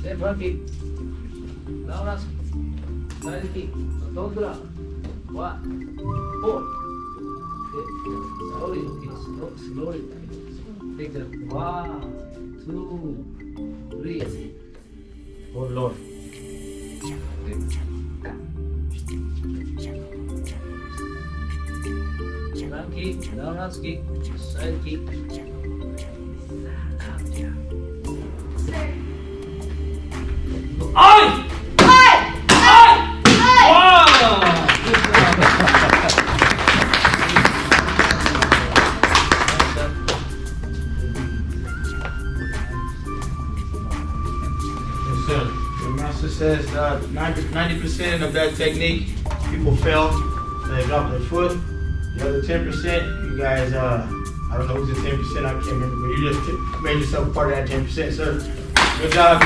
Step one kick. Now last. Side kick. Don't drop. 1, 4. Slowly, okay. Slowly. Take the 1, 2, 3. Hold low. Down kick, down last kick, side kick. Oi! The master says 90% of that technique, people fail. They drop their foot. The other 10%, you guys, I don't know who's the 10%, I can't remember, but you just made yourself part of that 10%, sir. Good job.